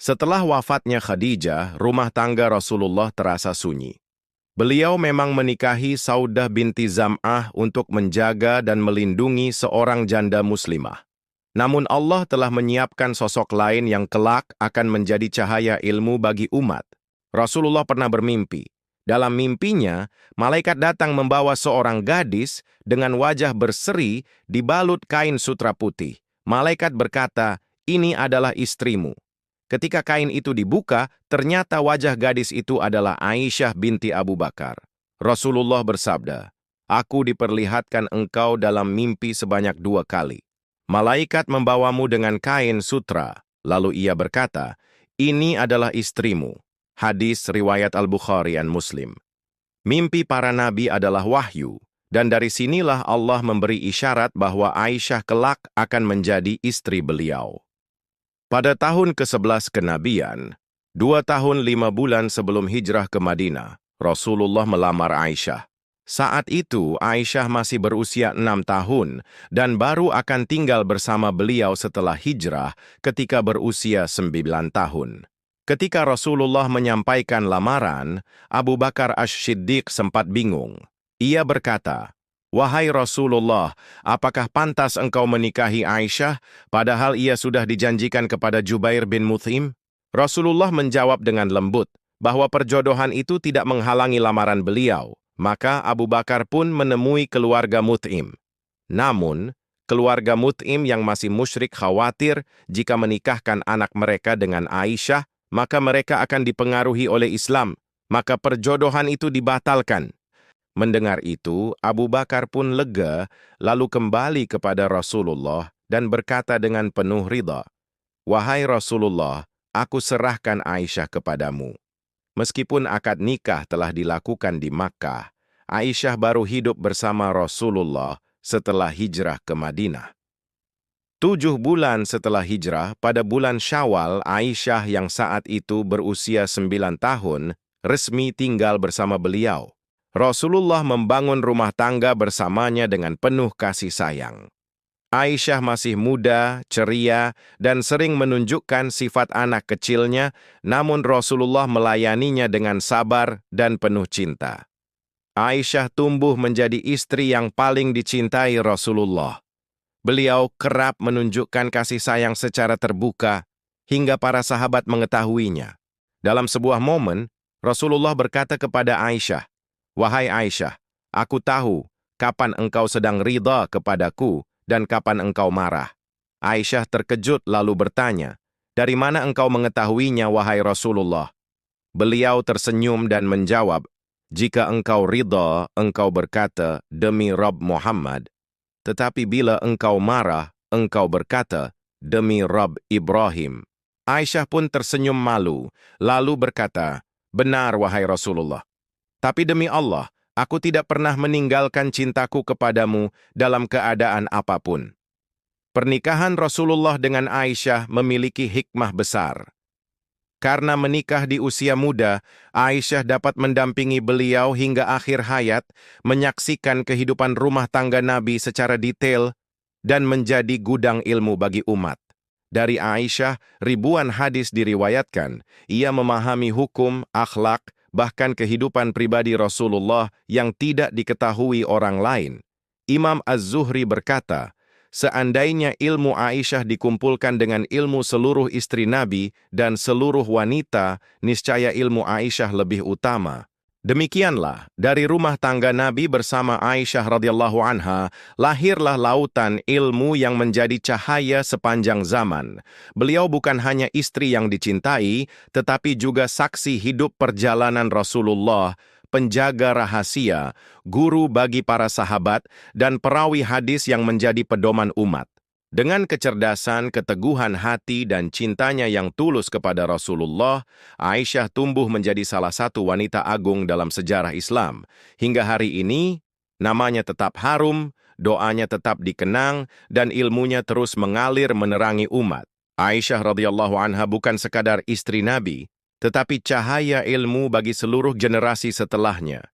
Setelah wafatnya Khadijah, rumah tangga Rasulullah terasa sunyi. Beliau memang menikahi Saudah binti Zam'ah untuk menjaga dan melindungi seorang janda muslimah. Namun Allah telah menyiapkan sosok lain yang kelak akan menjadi cahaya ilmu bagi umat. Rasulullah pernah bermimpi. Dalam mimpinya, malaikat datang membawa seorang gadis dengan wajah berseri dibalut kain sutra putih. Malaikat berkata, "Ini adalah istrimu." Ketika kain itu dibuka, ternyata wajah gadis itu adalah Aisyah binti Abu Bakar. Rasulullah bersabda, "Aku diperlihatkan engkau dalam mimpi sebanyak 2 kali. Malaikat membawamu dengan kain sutra." Lalu ia berkata, "Ini adalah istrimu." Hadis riwayat Al-Bukhari dan Muslim. Mimpi para nabi adalah wahyu, dan dari sinilah Allah memberi isyarat bahwa Aisyah kelak akan menjadi istri beliau. Pada tahun ke-11 kenabian, 2 tahun 5 bulan sebelum hijrah ke Madinah, Rasulullah melamar Aisyah. Saat itu, Aisyah masih berusia 6 tahun dan baru akan tinggal bersama beliau setelah hijrah ketika berusia 9 tahun. Ketika Rasulullah menyampaikan lamaran, Abu Bakar Asy-Siddiq sempat bingung. Ia berkata, "Wahai Rasulullah, apakah pantas engkau menikahi Aisyah, padahal ia sudah dijanjikan kepada Jubair bin Mut'im?" Rasulullah menjawab dengan lembut bahwa perjodohan itu tidak menghalangi lamaran beliau. Maka Abu Bakar pun menemui keluarga Mut'im. Namun, keluarga Mut'im yang masih musyrik khawatir jika menikahkan anak mereka dengan Aisyah, maka mereka akan dipengaruhi oleh Islam, maka perjodohan itu dibatalkan. Mendengar itu, Abu Bakar pun lega, lalu kembali kepada Rasulullah dan berkata dengan penuh ridha, "Wahai Rasulullah, aku serahkan Aisyah kepadamu." Meskipun akad nikah telah dilakukan di Makkah, Aisyah baru hidup bersama Rasulullah setelah hijrah ke Madinah. 7 bulan setelah hijrah, pada bulan Syawal, Aisyah yang saat itu berusia 9 tahun, resmi tinggal bersama beliau. Rasulullah membangun rumah tangga bersamanya dengan penuh kasih sayang. Aisyah masih muda, ceria, dan sering menunjukkan sifat anak kecilnya, namun Rasulullah melayaninya dengan sabar dan penuh cinta. Aisyah tumbuh menjadi istri yang paling dicintai Rasulullah. Beliau kerap menunjukkan kasih sayang secara terbuka, hingga para sahabat mengetahuinya. Dalam sebuah momen, Rasulullah berkata kepada Aisyah, "Wahai Aisyah, aku tahu kapan engkau sedang ridha kepadaku, dan kapan engkau marah." Aisyah terkejut lalu bertanya, "Dari mana engkau mengetahuinya, wahai Rasulullah?" Beliau tersenyum dan menjawab, "Jika engkau ridha, engkau berkata, 'Demi Rabb Muhammad.' Tetapi bila engkau marah, engkau berkata, 'Demi Rabb Ibrahim.'" Aisyah pun tersenyum malu, lalu berkata, "Benar, wahai Rasulullah. Tapi demi Allah, aku tidak pernah meninggalkan cintaku kepadamu dalam keadaan apapun." Pernikahan Rasulullah dengan Aisyah memiliki hikmah besar. Karena menikah di usia muda, Aisyah dapat mendampingi beliau hingga akhir hayat, menyaksikan kehidupan rumah tangga Nabi secara detail, dan menjadi gudang ilmu bagi umat. Dari Aisyah, ribuan hadis diriwayatkan. Ia memahami hukum, akhlak, bahkan kehidupan pribadi Rasulullah yang tidak diketahui orang lain. Imam Az-Zuhri berkata, "Seandainya ilmu Aisyah dikumpulkan dengan ilmu seluruh istri Nabi dan seluruh wanita, niscaya ilmu Aisyah lebih utama." Demikianlah, dari rumah tangga Nabi bersama Aisyah radhiyallahu anha, lahirlah lautan ilmu yang menjadi cahaya sepanjang zaman. Beliau bukan hanya istri yang dicintai, tetapi juga saksi hidup perjalanan Rasulullah, penjaga rahasia, guru bagi para sahabat, dan perawi hadis yang menjadi pedoman umat. Dengan kecerdasan, keteguhan hati, dan cintanya yang tulus kepada Rasulullah, Aisyah tumbuh menjadi salah satu wanita agung dalam sejarah Islam. Hingga hari ini, namanya tetap harum, doanya tetap dikenang, dan ilmunya terus mengalir menerangi umat. Aisyah radhiyallahu anha bukan sekadar istri Nabi, tetapi cahaya ilmu bagi seluruh generasi setelahnya.